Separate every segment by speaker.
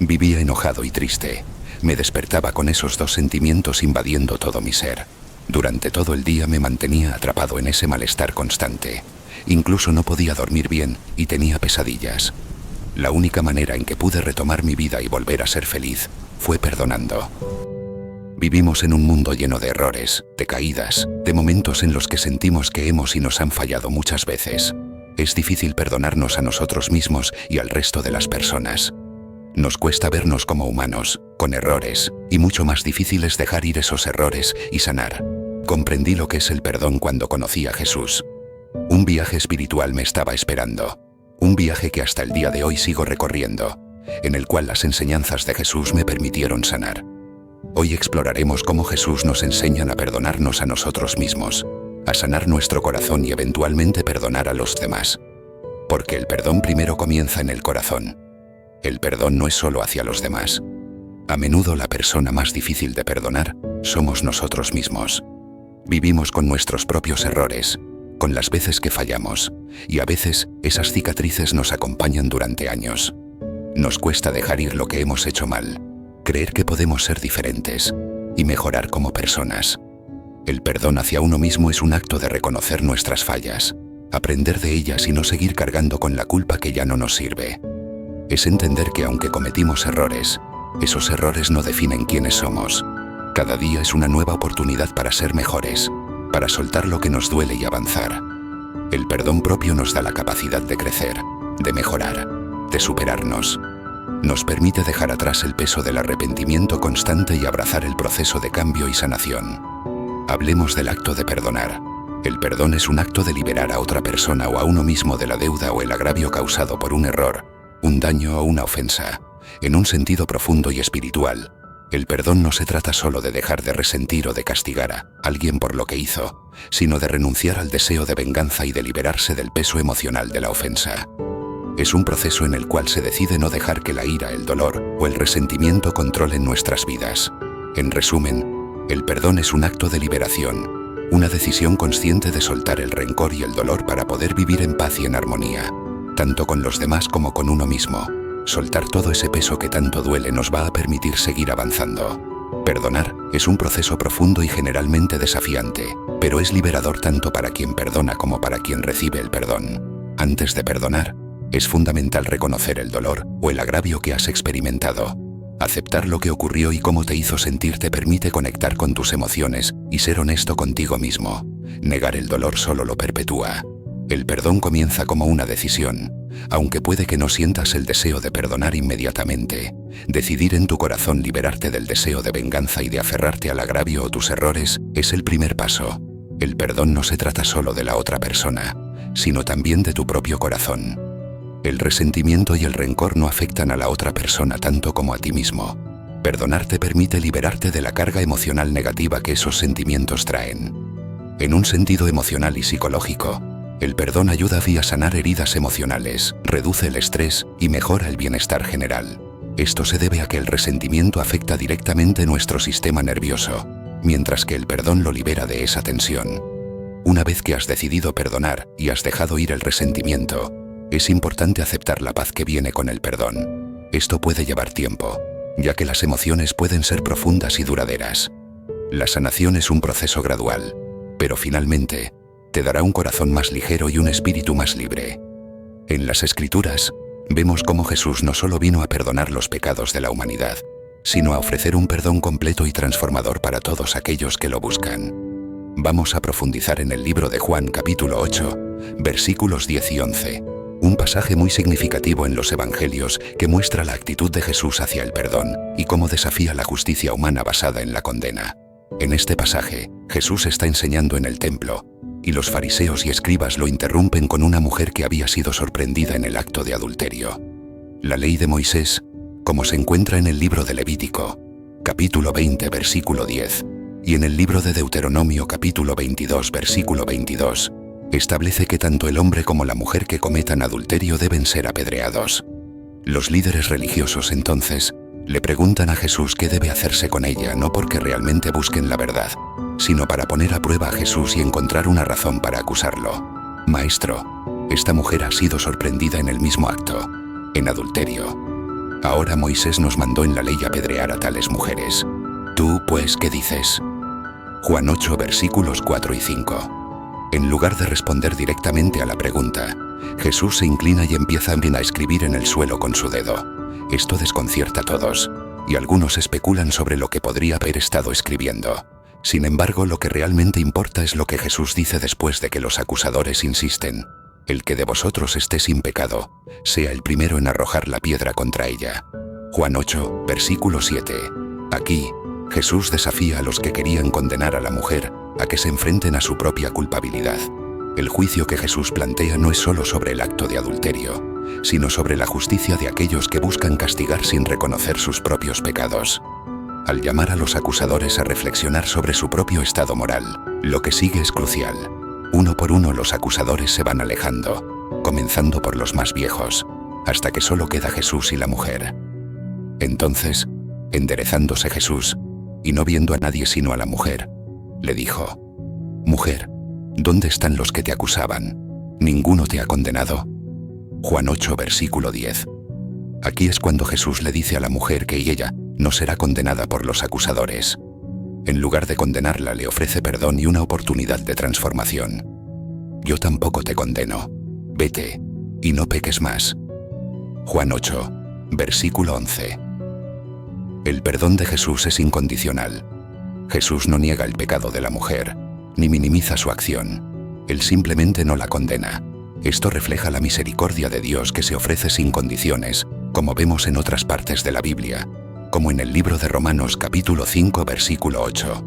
Speaker 1: Vivía enojado y triste. Me despertaba con esos dos sentimientos invadiendo todo mi ser. Durante todo el día me mantenía atrapado en ese malestar constante. Incluso no podía dormir bien y tenía pesadillas. La única manera en que pude retomar mi vida y volver a ser feliz fue perdonando. Vivimos en un mundo lleno de errores, de caídas, de momentos en los que sentimos que hemos y nos han fallado muchas veces. Es difícil perdonarnos a nosotros mismos y al resto de las personas. Nos cuesta vernos como humanos, con errores, y mucho más difícil es dejar ir esos errores y sanar. Comprendí lo que es el perdón cuando conocí a Jesús. Un viaje espiritual me estaba esperando. Un viaje que hasta el día de hoy sigo recorriendo, en el cual las enseñanzas de Jesús me permitieron sanar. Hoy exploraremos cómo Jesús nos enseña a perdonarnos a nosotros mismos, a sanar nuestro corazón y eventualmente perdonar a los demás. Porque el perdón primero comienza en el corazón. El perdón no es solo hacia los demás. A menudo la persona más difícil de perdonar somos nosotros mismos. Vivimos con nuestros propios errores, con las veces que fallamos, y a veces esas cicatrices nos acompañan durante años. Nos cuesta dejar ir lo que hemos hecho mal, creer que podemos ser diferentes y mejorar como personas. El perdón hacia uno mismo es un acto de reconocer nuestras fallas, aprender de ellas y no seguir cargando con la culpa que ya no nos sirve. Es entender que aunque cometimos errores, esos errores no definen quiénes somos. Cada día es una nueva oportunidad para ser mejores, para soltar lo que nos duele y avanzar. El perdón propio nos da la capacidad de crecer, de mejorar, de superarnos. Nos permite dejar atrás el peso del arrepentimiento constante y abrazar el proceso de cambio y sanación. Hablemos del acto de perdonar. El perdón es un acto de liberar a otra persona o a uno mismo de la deuda o el agravio causado por un error, un daño o una ofensa. En un sentido profundo y espiritual, el perdón no se trata solo de dejar de resentir o de castigar a alguien por lo que hizo, sino de renunciar al deseo de venganza y de liberarse del peso emocional de la ofensa. Es un proceso en el cual se decide no dejar que la ira, el dolor o el resentimiento controlen nuestras vidas. En resumen, el perdón es un acto de liberación, una decisión consciente de soltar el rencor y el dolor para poder vivir en paz y en armonía, tanto con los demás como con uno mismo. Soltar todo ese peso que tanto duele nos va a permitir seguir avanzando. Perdonar es un proceso profundo y generalmente desafiante, pero es liberador tanto para quien perdona como para quien recibe el perdón. Antes de perdonar, es fundamental reconocer el dolor o el agravio que has experimentado. Aceptar lo que ocurrió y cómo te hizo sentir te permite conectar con tus emociones y ser honesto contigo mismo. Negar el dolor solo lo perpetúa. El perdón comienza como una decisión, aunque puede que no sientas el deseo de perdonar inmediatamente. Decidir en tu corazón liberarte del deseo de venganza y de aferrarte al agravio o tus errores es el primer paso. El perdón no se trata solo de la otra persona, sino también de tu propio corazón. El resentimiento y el rencor no afectan a la otra persona tanto como a ti mismo. Perdonar te permite liberarte de la carga emocional negativa que esos sentimientos traen. En un sentido emocional y psicológico, el perdón ayuda a sanar heridas emocionales, reduce el estrés y mejora el bienestar general. Esto se debe a que el resentimiento afecta directamente nuestro sistema nervioso, mientras que el perdón lo libera de esa tensión. Una vez que has decidido perdonar y has dejado ir el resentimiento, es importante aceptar la paz que viene con el perdón. Esto puede llevar tiempo, ya que las emociones pueden ser profundas y duraderas. La sanación es un proceso gradual, pero finalmente te dará un corazón más ligero y un espíritu más libre. En las Escrituras, vemos cómo Jesús no solo vino a perdonar los pecados de la humanidad, sino a ofrecer un perdón completo y transformador para todos aquellos que lo buscan. Vamos a profundizar en el libro de Juan capítulo 8, versículos 10 y 11, un pasaje muy significativo en los Evangelios que muestra la actitud de Jesús hacia el perdón y cómo desafía la justicia humana basada en la condena. En este pasaje, Jesús está enseñando en el templo, y los fariseos y escribas lo interrumpen con una mujer que había sido sorprendida en el acto de adulterio. La ley de Moisés, como se encuentra en el libro de Levítico, capítulo 20, versículo 10, y en el libro de Deuteronomio, capítulo 22, versículo 22, establece que tanto el hombre como la mujer que cometan adulterio deben ser apedreados. Los líderes religiosos entonces le preguntan a Jesús qué debe hacerse con ella, no porque realmente busquen la verdad, sino para poner a prueba a Jesús y encontrar una razón para acusarlo. Maestro, esta mujer ha sido sorprendida en el mismo acto, en adulterio. Ahora Moisés nos mandó en la ley apedrear a tales mujeres. ¿Tú, pues, qué dices? Juan 8 versículos 4 y 5. En lugar de responder directamente a la pregunta, Jesús se inclina y empieza a escribir en el suelo con su dedo. Esto desconcierta a todos, y algunos especulan sobre lo que podría haber estado escribiendo. Sin embargo, lo que realmente importa es lo que Jesús dice después de que los acusadores insisten. El que de vosotros esté sin pecado, sea el primero en arrojar la piedra contra ella. Juan 8, versículo 7. Aquí, Jesús desafía a los que querían condenar a la mujer a que se enfrenten a su propia culpabilidad. El juicio que Jesús plantea no es solo sobre el acto de adulterio, sino sobre la justicia de aquellos que buscan castigar sin reconocer sus propios pecados. Al llamar a los acusadores a reflexionar sobre su propio estado moral, lo que sigue es crucial. Uno por uno los acusadores se van alejando, comenzando por los más viejos, hasta que solo queda Jesús y la mujer. Entonces, enderezándose Jesús, y no viendo a nadie sino a la mujer, le dijo: «Mujer, ¿dónde están los que te acusaban? ¿Ninguno te ha condenado?» Juan 8, versículo 10. Aquí es cuando Jesús le dice a la mujer que ella no será condenada por los acusadores. En lugar de condenarla, le ofrece perdón y una oportunidad de transformación. «Yo tampoco te condeno. Vete, y no peques más». Juan 8, versículo 11. El perdón de Jesús es incondicional. Jesús no niega el pecado de la mujer, ni minimiza su acción. Él simplemente no la condena. Esto refleja la misericordia de Dios que se ofrece sin condiciones, como vemos en otras partes de la Biblia, como en el libro de Romanos capítulo 5 versículo 8.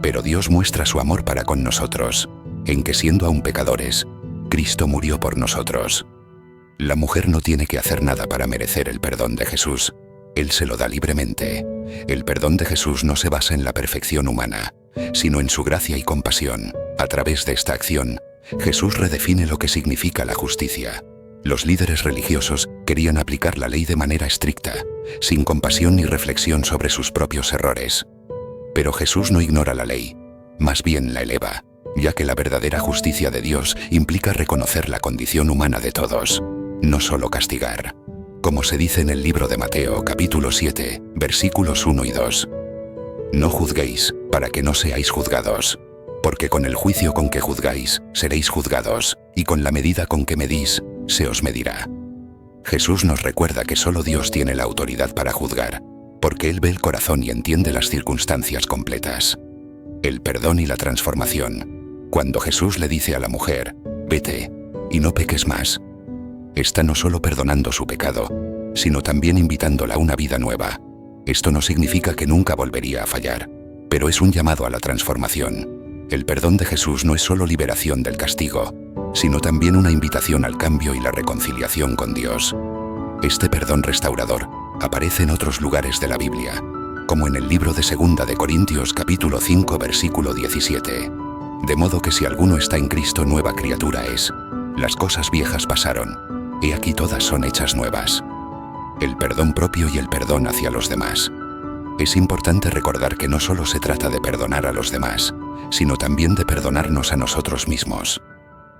Speaker 1: Pero Dios muestra su amor para con nosotros, en que siendo aún pecadores, Cristo murió por nosotros. La mujer no tiene que hacer nada para merecer el perdón de Jesús. Él se lo da libremente. El perdón de Jesús no se basa en la perfección humana, sino en su gracia y compasión. A través de esta acción, Jesús redefine lo que significa la justicia. Los líderes religiosos querían aplicar la ley de manera estricta, sin compasión ni reflexión sobre sus propios errores. Pero Jesús no ignora la ley, más bien la eleva, ya que la verdadera justicia de Dios implica reconocer la condición humana de todos, no solo castigar. Como se dice en el libro de Mateo capítulo 7, versículos 1 y 2. No juzguéis, para que no seáis juzgados, porque con el juicio con que juzgáis, seréis juzgados, y con la medida con que medís, se os medirá. Jesús nos recuerda que solo Dios tiene la autoridad para juzgar, porque Él ve el corazón y entiende las circunstancias completas. El perdón y la transformación. Cuando Jesús le dice a la mujer: «Vete, y no peques más», está no solo perdonando su pecado, sino también invitándola a una vida nueva. Esto no significa que nunca volvería a fallar, pero es un llamado a la transformación. El perdón de Jesús no es solo liberación del castigo, sino también una invitación al cambio y la reconciliación con Dios. Este perdón restaurador aparece en otros lugares de la Biblia, como en el libro de 2 de Corintios capítulo 5 versículo 17. De modo que si alguno está en Cristo, nueva criatura es. Las cosas viejas pasaron, he aquí todas son hechas nuevas. El perdón propio y el perdón hacia los demás. Es importante recordar que no solo se trata de perdonar a los demás, sino también de perdonarnos a nosotros mismos.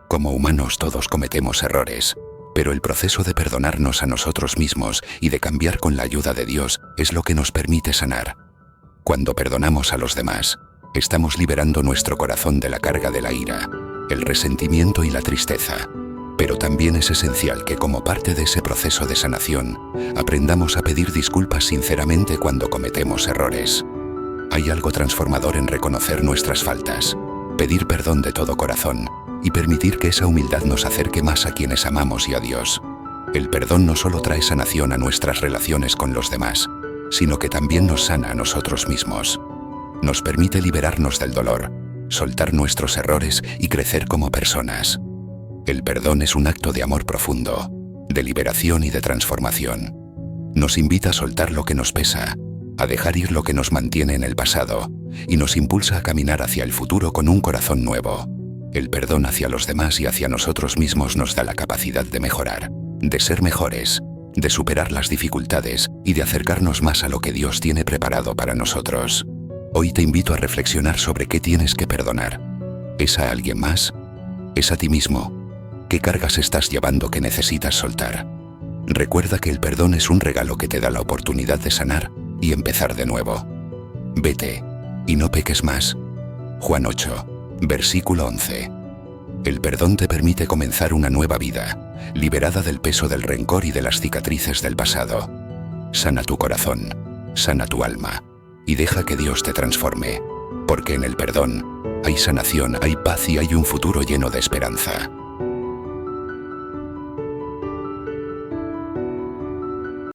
Speaker 1: Como humanos todos cometemos errores, pero el proceso de perdonarnos a nosotros mismos y de cambiar con la ayuda de Dios es lo que nos permite sanar. Cuando perdonamos a los demás, estamos liberando nuestro corazón de la carga de la ira, el resentimiento y la tristeza. Pero también es esencial que como parte de ese proceso de sanación, aprendamos a pedir disculpas sinceramente cuando cometemos errores. Hay algo transformador en reconocer nuestras faltas, pedir perdón de todo corazón y permitir que esa humildad nos acerque más a quienes amamos y a Dios. El perdón no solo trae sanación a nuestras relaciones con los demás, sino que también nos sana a nosotros mismos. Nos permite liberarnos del dolor, soltar nuestros errores y crecer como personas. El perdón es un acto de amor profundo, de liberación y de transformación. Nos invita a soltar lo que nos pesa, a dejar ir lo que nos mantiene en el pasado, y nos impulsa a caminar hacia el futuro con un corazón nuevo. El perdón hacia los demás y hacia nosotros mismos nos da la capacidad de mejorar, de ser mejores, de superar las dificultades y de acercarnos más a lo que Dios tiene preparado para nosotros. Hoy te invito a reflexionar sobre qué tienes que perdonar. ¿Es a alguien más? ¿Es a ti mismo? ¿Qué cargas estás llevando que necesitas soltar? Recuerda que el perdón es un regalo que te da la oportunidad de sanar y empezar de nuevo. Vete y no peques más. Juan 8, versículo 11. El perdón te permite comenzar una nueva vida, liberada del peso del rencor y de las cicatrices del pasado. Sana tu corazón, sana tu alma y deja que Dios te transforme, porque en el perdón hay sanación, hay paz y hay un futuro lleno de esperanza.